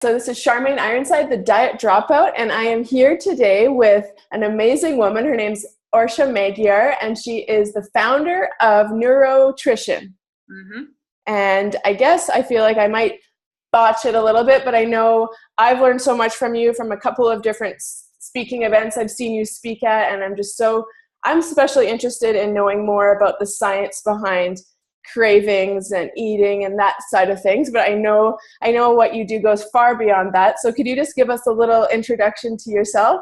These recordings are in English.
So this is Charmaine Ironside, the Diet Dropout, and I am here today with an amazing woman. Her name's Orsha Magyar, and she is the founder of Neurotrition. Mm-hmm. And I guess I feel like I might botch it a little bit, but I know I've learned so much from you from a couple of different speaking events I've seen you speak at, and I'm especially interested in knowing more about the science behind cravings and eating and that side of things, but I know what you do goes far beyond that. So could you just give us a little introduction to yourself?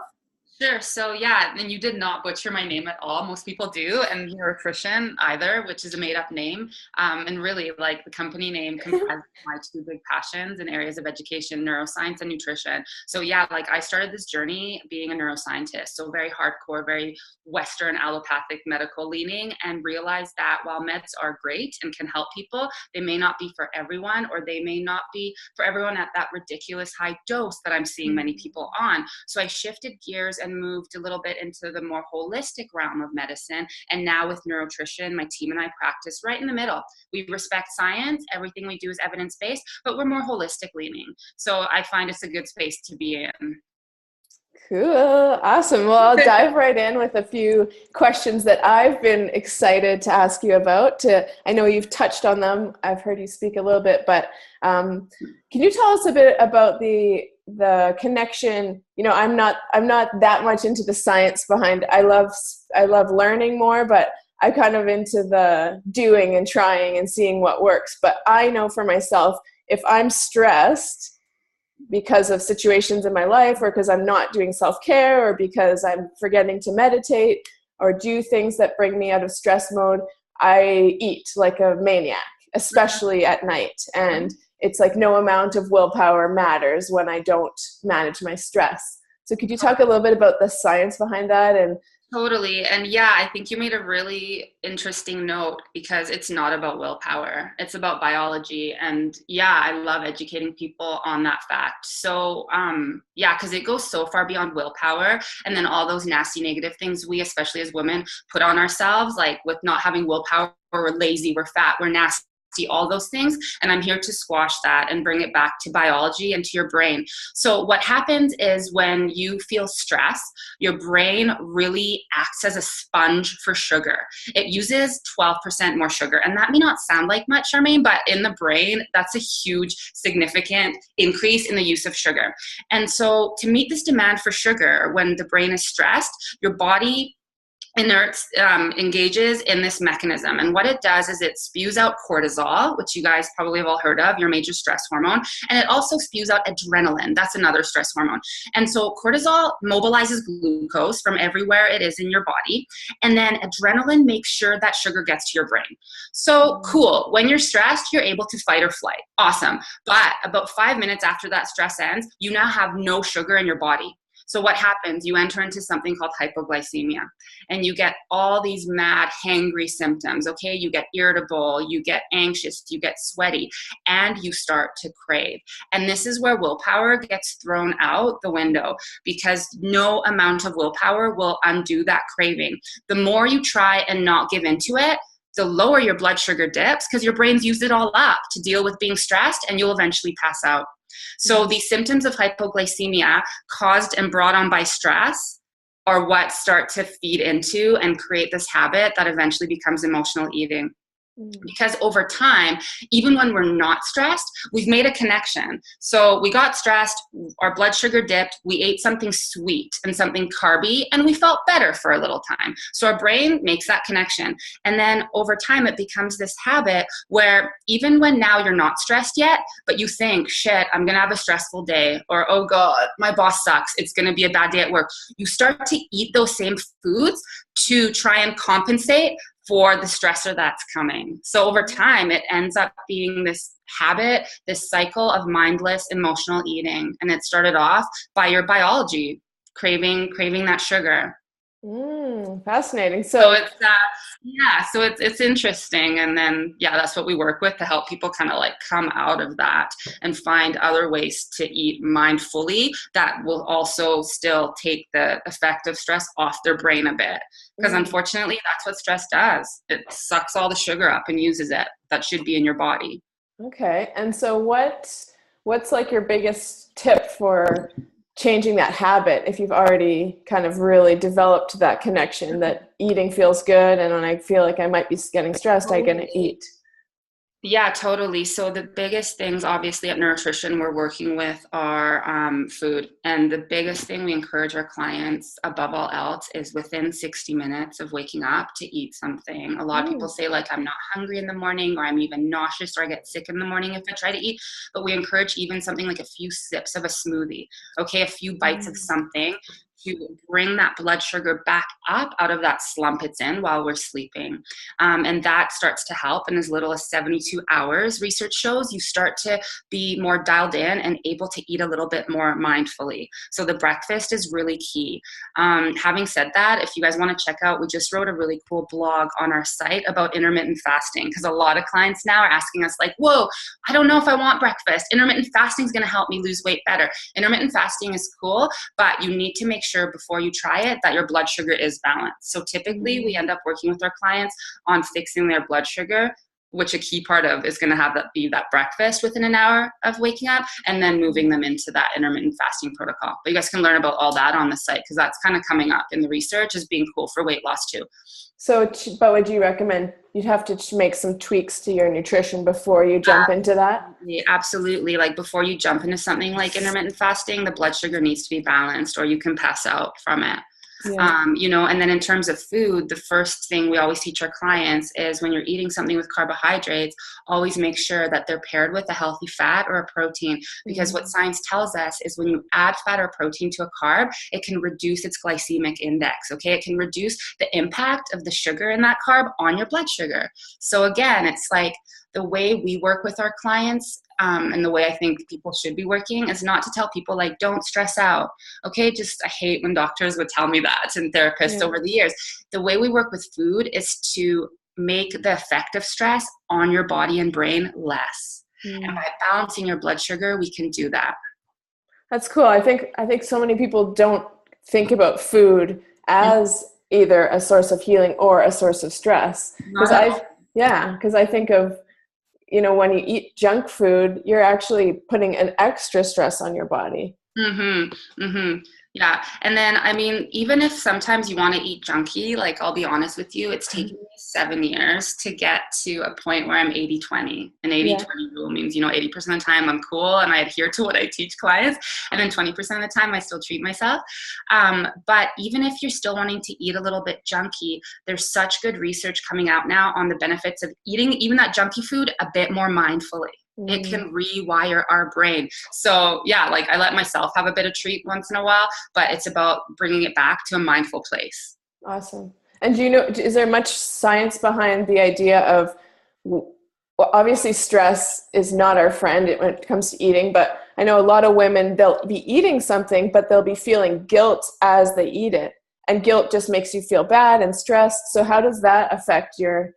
Sure. So yeah, and you did not butcher my name at all. Most people do, and Neurotrition either, which is a made-up name. And really, like the company name comprises my two big passions in areas of education: neuroscience and nutrition. So yeah, like I started this journey being a neuroscientist, so very hardcore, very Western allopathic medical leaning, and realized that while meds are great and can help people, they may not be for everyone, or they may not be for everyone at that ridiculous high dose that I'm seeing many people on. So I shifted gears and moved a little bit into the more holistic realm of medicine. And now with Neurotrition, my team and I practice right in the middle. We respect science. Everything we do is evidence-based, but we're more holistic leaning. So I find it's a good space to be in. Cool. Awesome. Well, I'll dive right in with a few questions that I've been excited to ask you about. I know you've touched on them. I've heard you speak a little bit, but can you tell us a bit about the connection? You know, I'm not that much into the science behind. I love learning more, but I'm kind of into the doing and trying and seeing what works. But I know for myself, if I'm stressed because of situations in my life, or because I'm not doing self-care, or because I'm forgetting to meditate or do things that bring me out of stress mode, I eat like a maniac, especially at night. And it's like no amount of willpower matters when I don't manage my stress. So could you talk a little bit about the science behind that? And Totally. And yeah, I think you made a really interesting note, because it's not about willpower. It's about biology. And yeah, I love educating people on that fact. So yeah, because it goes so far beyond willpower. And then all those nasty negative things we, especially as women, put on ourselves, like with not having willpower, we're lazy, we're fat, we're nasty, all those things. And I'm here to squash that and bring it back to biology and to your brain. So what happens is when you feel stress, your brain really acts as a sponge for sugar. It uses 12% more sugar. And that may not sound like much, Charmaine, but in the brain, that's a huge, significant increase in the use of sugar. And so to meet this demand for sugar, when the brain is stressed, your body engages in this mechanism. And what it does is it spews out cortisol, which you guys probably have all heard of, your major stress hormone. And it also spews out adrenaline. That's another stress hormone. And so cortisol mobilizes glucose from everywhere it is in your body. And then adrenaline makes sure that sugar gets to your brain. So cool. When you're stressed, you're able to fight or flight. Awesome. But about 5 minutes after that stress ends, you now have no sugar in your body. So what happens? You enter into something called hypoglycemia, and you get all these mad, hangry symptoms, okay? You get irritable, you get anxious, you get sweaty, and you start to crave. And this is where willpower gets thrown out the window, because no amount of willpower will undo that craving. The more you try and not give into it, the lower your blood sugar dips, because your brain's used it all up to deal with being stressed, and you'll eventually pass out. So these symptoms of hypoglycemia caused and brought on by stress are what start to feed into and create this habit that eventually becomes emotional eating. Because over time, even when we're not stressed, we've made a connection. So we got stressed, our blood sugar dipped, we ate something sweet and something carby, and we felt better for a little time. So our brain makes that connection. And then over time, it becomes this habit where even when now you're not stressed yet, but you think, shit, I'm going to have a stressful day, or, oh God, my boss sucks, it's going to be a bad day at work. You start to eat those same foods to try and compensate for the stressor that's coming. So over time, it ends up being this habit, this cycle of mindless emotional eating. And it started off by your biology, craving that sugar. Fascinating. So it's so it's interesting. And then that's what we work with to help people kind of like come out of that and find other ways to eat mindfully that will also still take the effect of stress off their brain a bit. Because unfortunately, that's what stress does. It sucks all the sugar up and uses it that should be in your body. Okay. And so what what's like your biggest tip for changing that habit if you've already kind of really developed that connection that eating feels good, and when I feel like I might be getting stressed, I'm going to eat? Yeah, totally. So the biggest things, obviously, at Nutrition we're working with are food. And the biggest thing we encourage our clients, above all else, is within 60 minutes of waking up to eat something. A lot of people say, like, I'm not hungry in the morning, or I'm even nauseous, or I get sick in the morning if I try to eat. But we encourage even something like a few sips of a smoothie, okay, a few bites of something, to bring that blood sugar back up out of that slump it's in while we're sleeping. And that starts to help in as little as 72 hours. Research shows you start to be more dialed in and able to eat a little bit more mindfully. So the breakfast is really key. Having said that, if you guys want to check out, we just wrote a really cool blog on our site about intermittent fasting, because a lot of clients now are asking us, like, whoa, I don't know if I want breakfast. Intermittent fasting is going to help me lose weight better. Intermittent fasting is cool, but you need to make sure before you try it that your blood sugar is balanced. So typically we end up working with our clients on fixing their blood sugar, which a key part of is going to have that be that breakfast within an hour of waking up, and then moving them into that intermittent fasting protocol. But you guys can learn about all that on the site, because that's kind of coming up in the research as being cool for weight loss too. So, but would you recommend you'd have to make some tweaks to your nutrition before you jump into that? Absolutely. Like before you jump into something like intermittent fasting, the blood sugar needs to be balanced, or you can pass out from it. Yeah. And then in terms of food, the first thing we always teach our clients is when you're eating something with carbohydrates, always make sure that they're paired with a healthy fat or a protein, because what science tells us is when you add fat or protein to a carb, it can reduce its glycemic index, okay? It can reduce the impact of the sugar in that carb on your blood sugar. So again, it's like the way we work with our clients, and the way I think people should be working, is not to tell people, like, don't stress out, okay? Just, I hate when doctors would tell me that, and therapists over the years. The way we work with food is to make the effect of stress on your body and brain less. And by balancing your blood sugar, we can do that. That's cool. I think so many people don't think about food as either a source of healing or a source of stress. Because I think of, when you eat junk food, you're actually putting an extra stress on your body. Yeah. And then, I mean, even if sometimes you want to eat junky, like, I'll be honest with you, it's taken me 7 years to get to a point where I'm 80-20. An 80-20 rule means, 80% of the time I'm cool and I adhere to what I teach clients. And then 20% of the time I still treat myself. But even if you're still wanting to eat a little bit junky, there's such good research coming out now on the benefits of eating even that junky food a bit more mindfully. It can rewire our brain. So yeah, like, I let myself have a bit of treat once in a while, but it's about bringing it back to a mindful place. Awesome. And is there much science behind the idea of, well, obviously stress is not our friend when it comes to eating, but I know a lot of women, they'll be eating something, but they'll be feeling guilt as they eat it. And guilt just makes you feel bad and stressed. So how does that affect your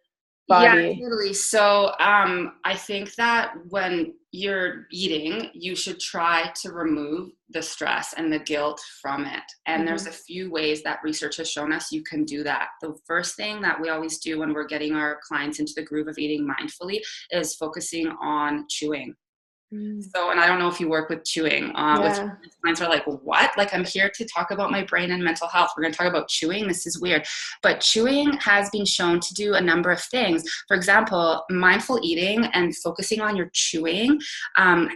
body? Yeah, totally. So I think that when you're eating, you should try to remove the stress and the guilt from it. And there's a few ways that research has shown us you can do that. The first thing that we always do when we're getting our clients into the groove of eating mindfully is focusing on chewing. So, and I don't know if you work with chewing. With clients are like, what? Like, I'm here to talk about my brain and mental health. We're going to talk about chewing. This is weird. But chewing has been shown to do a number of things. For example, mindful eating and focusing on your chewing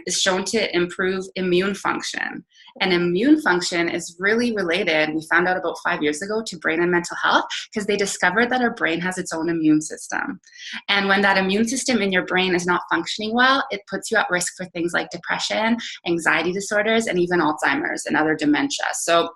is shown to improve immune function. And immune function is really related, we found out about 5 years ago, to brain and mental health, because they discovered that our brain has its own immune system. And when that immune system in your brain is not functioning well, it puts you at risk for things like depression, anxiety disorders, and even Alzheimer's and other dementia. So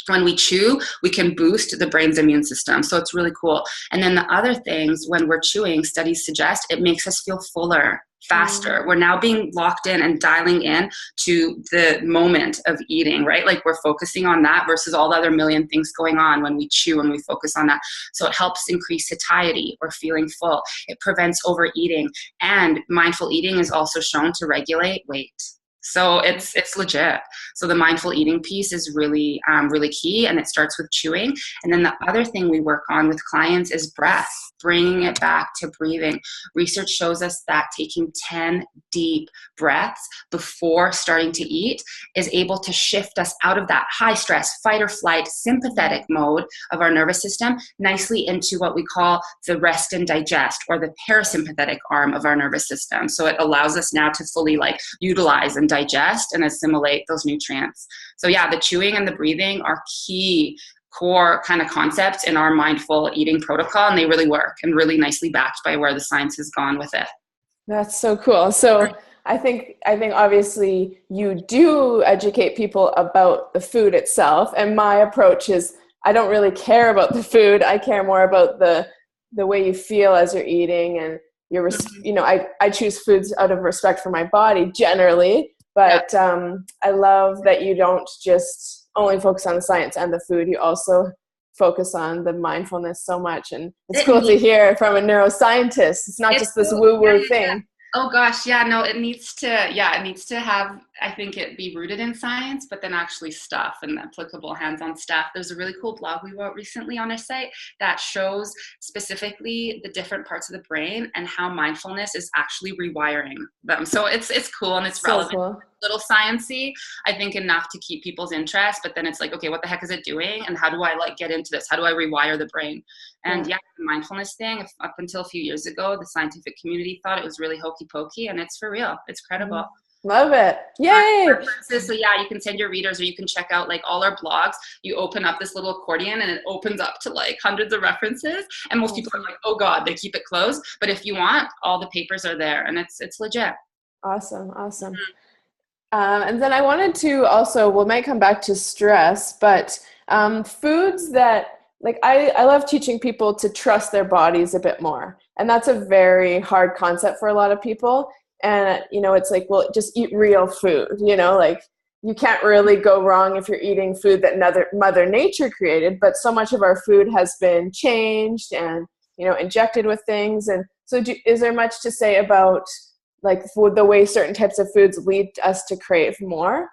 when we chew, we can boost the brain's immune system. So it's really cool. And then the other things, when we're chewing, studies suggest it makes us feel fuller, faster. We're now being locked in and dialing in to the moment of eating, right? Like, we're focusing on that versus all the other million things going on when we chew and we focus on that. So it helps increase satiety or feeling full. It prevents overeating. And mindful eating is also shown to regulate weight. So it's legit. So the mindful eating piece is really, really key, and it starts with chewing. And then the other thing we work on with clients is breath. bringing it back to breathing. Research shows us that taking 10 deep breaths before starting to eat is able to shift us out of that high stress, fight or flight, sympathetic mode of our nervous system nicely into what we call the rest and digest, or the parasympathetic arm of our nervous system. So it allows us now to fully like utilize and digest and assimilate those nutrients. So yeah, the chewing and the breathing are key core kind of concepts in our mindful eating protocol, and they really work and really nicely backed by where the science has gone with it. That's so cool. So I think obviously you do educate people about the food itself, and my approach is I don't really care about the food. I care more about the way you feel as you're eating, and your I choose foods out of respect for my body generally, but I love that you don't just only focus on the science and the food. You also focus on the mindfulness so much, and it's cool to hear from a neuroscientist. It's not just this woo-woo thing. Oh gosh, yeah, no, it needs to have, I think, it be rooted in science, but then actually stuff and applicable hands-on stuff. There's a really cool blog we wrote recently on our site that shows specifically the different parts of the brain and how mindfulness is actually rewiring them. So it's cool and it's so relevant. Cool. Little sciencey, I think, enough to keep people's interest, but then it's like, okay, what the heck is it doing, and how do I like get into this? How do I rewire the brain? And the mindfulness thing, up until a few years ago, the scientific community thought it was really hokey pokey, and it's for real. It's credible. Love it. Yay. So yeah, you can send your readers, or you can check out like all our blogs. You open up this little accordion and it opens up to like hundreds of references, and most people are like, oh God, they keep it closed. But if you want, all the papers are there, and it's legit. Awesome. And then I wanted to also, we might come back to stress, but foods that, like, I love teaching people to trust their bodies a bit more. And that's a very hard concept for a lot of people. And, it's like, well, just eat real food, like you can't really go wrong if you're eating food that Mother Nature created, but so much of our food has been changed and, injected with things. And so is there much to say about like the way certain types of foods lead us to crave more?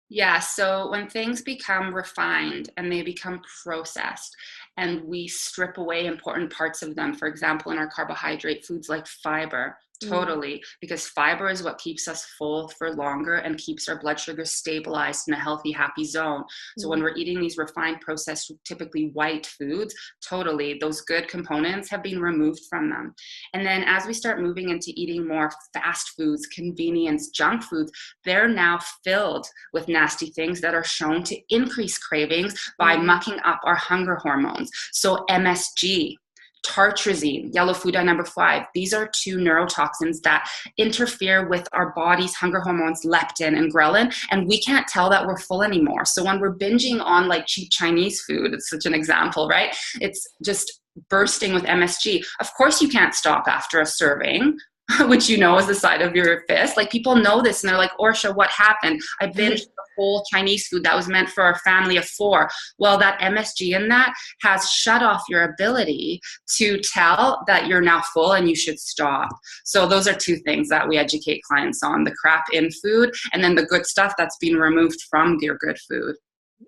Yeah, so when things become refined and they become processed and we strip away important parts of them, for example, in our carbohydrate foods like fiber, totally, because fiber is what keeps us full for longer and keeps our blood sugar stabilized in a healthy, happy zone. So when we're eating these refined, processed, typically white foods, totally, those good components have been removed from them. And then as we start moving into eating more fast foods, convenience, junk foods, they're now filled with nasty things that are shown to increase cravings by mucking up our hunger hormones. So MSG, tartrazine, yellow food dye number 5. These are 2 neurotoxins that interfere with our body's hunger hormones, leptin and ghrelin, and we can't tell that we're full anymore. So when we're binging on like cheap Chinese food, it's such an example, right? It's just bursting with MSG. Of course you can't stop after a serving, which is the side of your fist. Like, people know this and they're like, Orsha, what happened? I binged the whole Chinese food that was meant for a family of 4. Well, that MSG in that has shut off your ability to tell that you're now full and you should stop. So those are 2 things that we educate clients on: the crap in food, and then the good stuff that's been removed from your good food.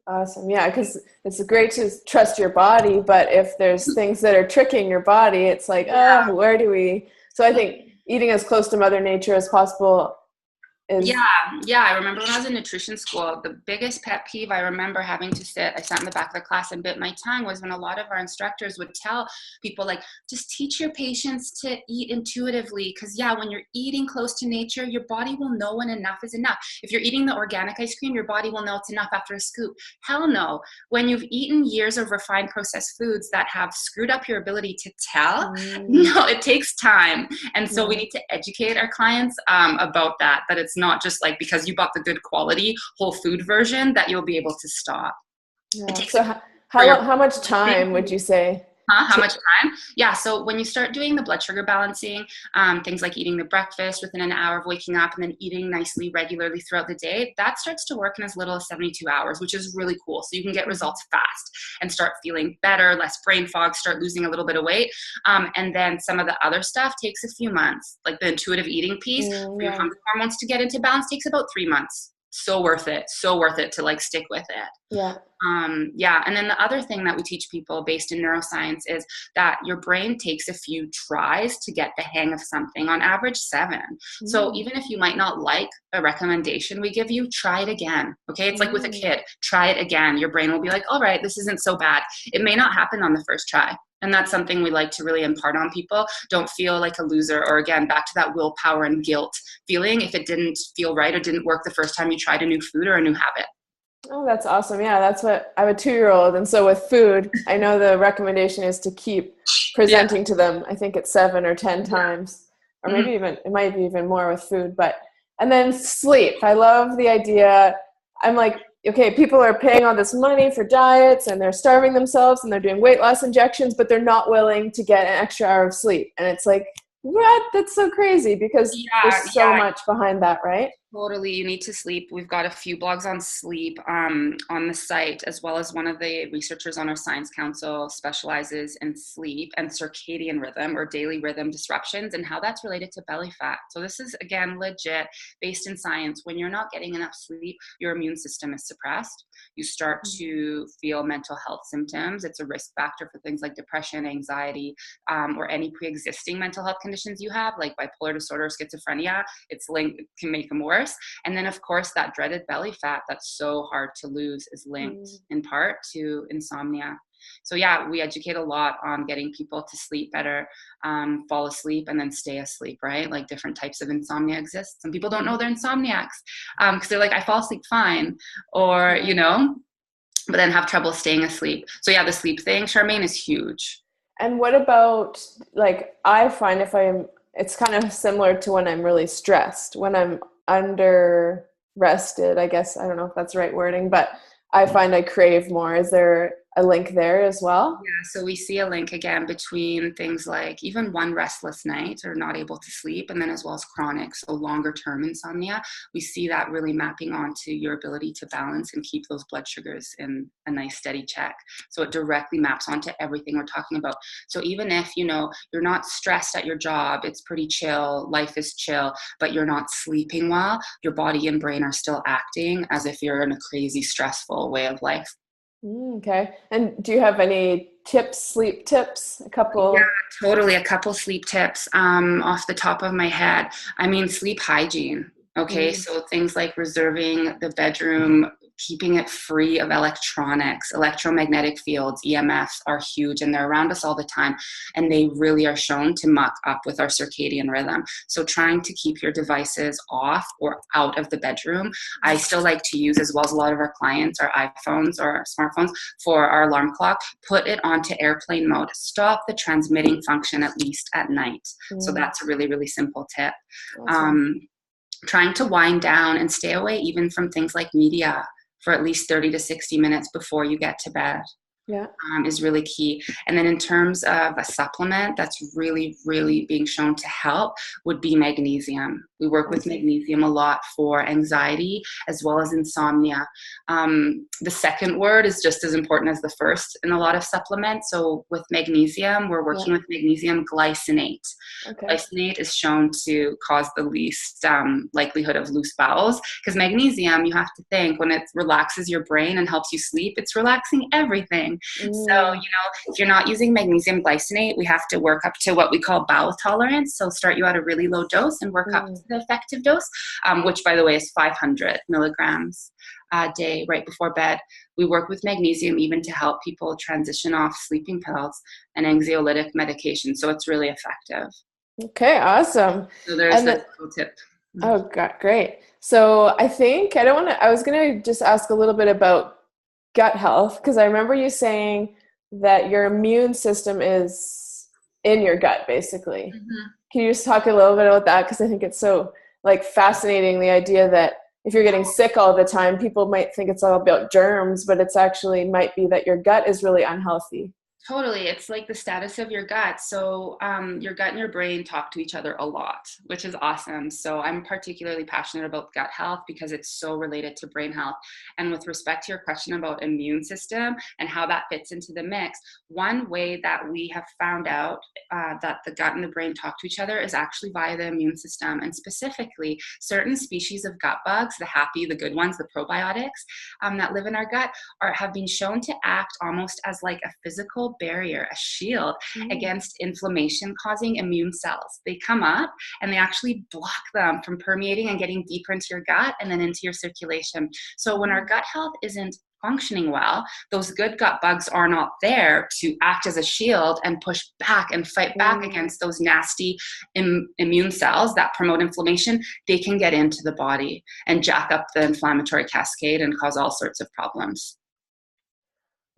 Awesome. Yeah, because it's great to trust your body, but if there's things that are tricking your body, it's like, where do we? So I think eating as close to Mother Nature as possible is... Yeah. I remember when I was in nutrition school, the biggest pet peeve I remember having to I sat in the back of the class and bit my tongue, was when a lot of our instructors would tell people, like, just teach your patients to eat intuitively, because when you're eating close to nature, your body will know when enough is enough. If you're eating the organic ice cream, your body will know it's enough after a scoop. Hell no. When you've eaten years of refined processed foods that have screwed up your ability to tell, no, it takes time. And so we need to educate our clients about that it's not just like because you bought the good quality whole food version that you'll be able to stop. So how much time would you say? How much time? Yeah, so when you start doing the blood sugar balancing, things like eating the breakfast within an hour of waking up and then eating nicely regularly throughout the day, that starts to work in as little as 72 hours, which is really cool. So you can get results fast and start feeling better, less brain fog, start losing a little bit of weight. And then some of the other stuff takes a few months, like the intuitive eating piece. For your hunger hormones to get into balance takes about 3 months. so worth it. So worth it to like stick with it. Yeah. Yeah. And then the other thing that we teach people based in neuroscience is that your brain takes a few tries to get the hang of something, on average 7. So even if you might not like a recommendation we give you, try it again. Okay. It's like with a kid, try it again. Your brain will be like, all right, this isn't so bad. It may not happen on the first try. And that's something we like to really impart on people. Don't feel like a loser, or again, back to that willpower and guilt feeling if it didn't feel right or didn't work the first time you tried a new food or a new habit. Oh, that's awesome. Yeah, that's what I have a 2-year-old. And so with food, I know the recommendation is to keep presenting to them. I think it's 7 or 10 times, or maybe even, it might be even more with food, and then sleep. I love the idea. I'm like, okay, people are paying all this money for diets and they're starving themselves and they're doing weight loss injections, but they're not willing to get an extra hour of sleep. And it's like, what? That's so crazy, because there's so much behind that, right? Totally. You need to sleep. We've got a few blogs on sleep on the site, as well as one of the researchers on our Science Council specializes in sleep and circadian rhythm, or daily rhythm disruptions, and how that's related to belly fat. So this is, again, legit, based in science. When you're not getting enough sleep, your immune system is suppressed. You start to feel mental health symptoms. It's a risk factor for things like depression, anxiety, or any pre-existing mental health conditions you have, like bipolar disorder, schizophrenia. It's linked, it can make them worse. And then, of course, that dreaded belly fat that's so hard to lose is linked in part to insomnia. So yeah, we educate a lot on getting people to sleep better, fall asleep, and then stay asleep, right? Like different types of insomnia exist. Some people don't know they're insomniacs because they're like, I fall asleep fine, or, but then have trouble staying asleep. So yeah, the sleep thing, Charmaine, is huge. And what about, like, I find it's kind of similar to when I'm really stressed, when I'm under rested, I guess. I don't know if that's the right wording, but I find I crave more. Is there a link there as well? Yeah, so we see a link again between things like even one restless night or not able to sleep, and then as well as chronic, so longer term insomnia. We see that really mapping onto your ability to balance and keep those blood sugars in a nice steady check. So it directly maps onto everything we're talking about. So even if, you're not stressed at your job, it's pretty chill, life is chill, but you're not sleeping well, your body and brain are still acting as if you're in a crazy, stressful way of life. Okay. And do you have any sleep tips? A couple? Yeah, totally. A couple sleep tips off the top of my head. I mean, sleep hygiene. Okay. So things like reserving the bedroom, keeping it free of electronics, electromagnetic fields, EMFs are huge, and they're around us all the time. And they really are shown to muck up with our circadian rhythm. So trying to keep your devices off or out of the bedroom. I still like to use, as well as a lot of our clients, our iPhones or our smartphones for our alarm clock, put it onto airplane mode. Stop the transmitting function at least at night. So that's a really, really simple tip. Awesome. Trying to wind down and stay away even from things like media for at least 30 to 60 minutes before you get to bed. Is really key. And then in terms of a supplement that's really, really being shown to help would be magnesium. We work with magnesium a lot for anxiety as well as insomnia. The second word is just as important as the first in a lot of supplements. So with magnesium, we're working with magnesium glycinate. Glycinate is shown to cause the least likelihood of loose bowels, because magnesium, you have to think, when it relaxes your brain and helps you sleep, it's relaxing everything. So, if you're not using magnesium glycinate, we have to work up to what we call bowel tolerance. So start you at a really low dose and work up to the effective dose, which, by the way, is 500 milligrams a day right before bed. We work with magnesium even to help people transition off sleeping pills and anxiolytic medication. So it's really effective. Okay, awesome. So there's the tip. Oh, God, great. So I was going to just ask a little bit about gut health, because I remember you saying that your immune system is in your gut, basically. Can you just talk a little bit about that? Because I think it's so fascinating, the idea that if you're getting sick all the time, people might think it's all about germs, but it's actually might be that your gut is really unhealthy. Totally. It's like the status of your gut. So your gut and your brain talk to each other a lot, which is awesome. So I'm particularly passionate about gut health because it's so related to brain health. And with respect to your question about immune system and how that fits into the mix, one way that we have found out that the gut and the brain talk to each other is actually via the immune system, and specifically certain species of gut bugs, the happy, the good ones, the probiotics that live in our gut have been shown to act almost as like a physical barrier, a shield against inflammation causing immune cells. They come up and they actually block them from permeating and getting deeper into your gut and then into your circulation. So when our gut health isn't functioning well, those good gut bugs are not there to act as a shield and push back and fight back against those nasty immune cells that promote inflammation. They can get into the body and jack up the inflammatory cascade and cause all sorts of problems.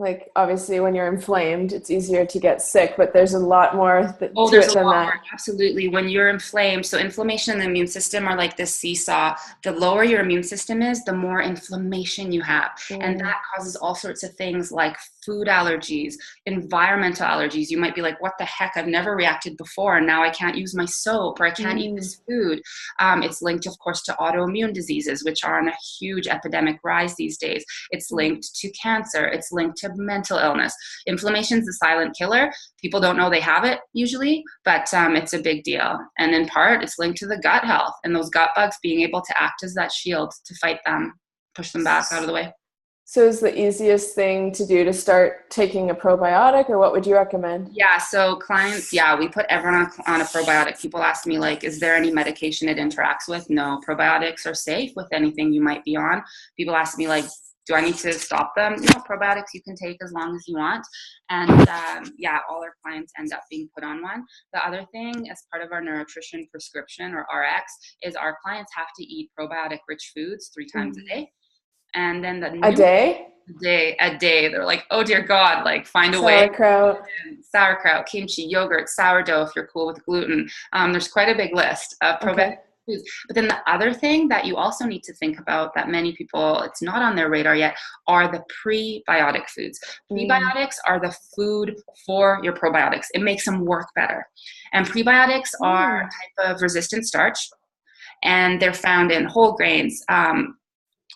Like, obviously, when you're inflamed, it's easier to get sick, but there's a lot more to it than that. Absolutely. When you're inflamed, so inflammation and the immune system are like this seesaw. The lower your immune system is, the more inflammation you have. And that causes all sorts of things like food allergies, environmental allergies. You might be like, what the heck? I've never reacted before. And now I can't use my soap, or I can't eat this food. It's linked, of course, to autoimmune diseases, which are on a huge epidemic rise these days. It's linked to cancer. It's linked to mental illness. Inflammation is the silent killer. People don't know they have it usually, but it's a big deal. And in part, it's linked to the gut health and those gut bugs being able to act as that shield to fight them, push them back out of the way. So is the easiest thing to do to start taking a probiotic, or what would you recommend? Yeah, so clients, we put everyone on a probiotic. People ask me, like, is there any medication it interacts with? No, probiotics are safe with anything you might be on. People ask me, like, do I need to stop them? No, probiotics you can take as long as you want. And all our clients end up being put on one. The other thing, as part of our nutrition prescription, or RX, is our clients have to eat probiotic-rich foods 3 times a day. And then a day? A day. They're like, oh dear God, like find a way. Sauerkraut, kimchi, yogurt, sourdough if you're cool with gluten. There's quite a big list of probiotic foods. But then the other thing that you also need to think about that many people, it's not on their radar yet, are the prebiotic foods. Prebiotics are the food for your probiotics. It makes them work better. And prebiotics are a type of resistant starch, and they're found in whole grains,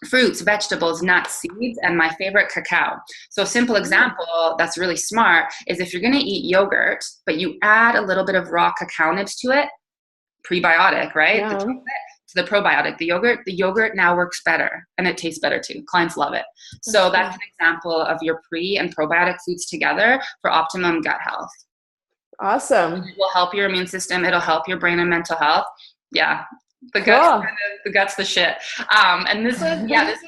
fruits, vegetables, nuts, seeds, and my favorite, cacao. So a simple example that's really smart is if you're going to eat yogurt, but you add a little bit of raw cacao nibs to it, prebiotic, right? Yeah. To the probiotic, the yogurt now works better, and it tastes better too. Clients love it. So that's an example of your pre and probiotic foods together for optimum gut health. Awesome. It will help your immune system. It'll help your brain and mental health. Yeah. The gut's the shit. And this was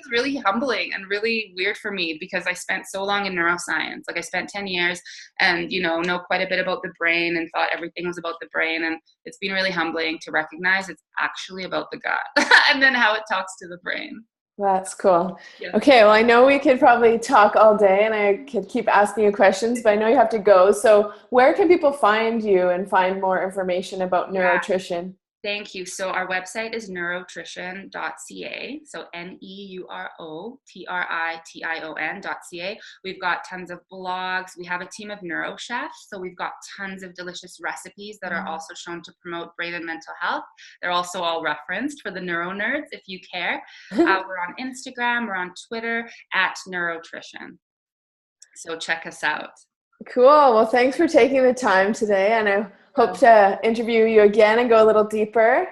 really humbling and really weird for me because I spent so long in neuroscience. Like I spent 10 years and, know quite a bit about the brain and thought everything was about the brain. And it's been really humbling to recognize it's actually about the gut and then how it talks to the brain. That's cool. Yeah. Okay, well, I know we could probably talk all day and I could keep asking you questions, but I know you have to go. So where can people find you and find more information about neurotrition? Thank you. So our website is neurotrition.ca. So neurotrition.ca. We've got tons of blogs. We have a team of neuro chefs. So we've got tons of delicious recipes that are also shown to promote brain and mental health. They're also all referenced for the neuro nerds if you care. We're on Instagram. We're on Twitter at neurotrition. So check us out. Cool. Well, thanks for taking the time today. And I hope to interview you again and go a little deeper.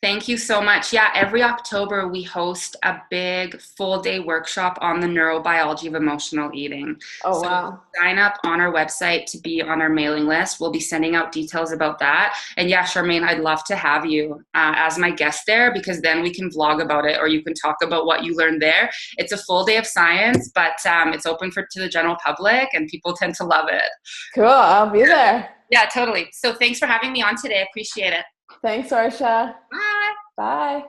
Thank you so much. Yeah, every October we host a big full-day workshop on the neurobiology of emotional eating. So sign up on our website to be on our mailing list. We'll be sending out details about that. And yeah, Charmaine, I'd love to have you as my guest there because then we can vlog about it or you can talk about what you learned there. It's a full day of science, but it's open to the general public and people tend to love it. Cool. I'll be there. Yeah, totally. So thanks for having me on today. I appreciate it. Thanks, Varsha. Bye. Bye.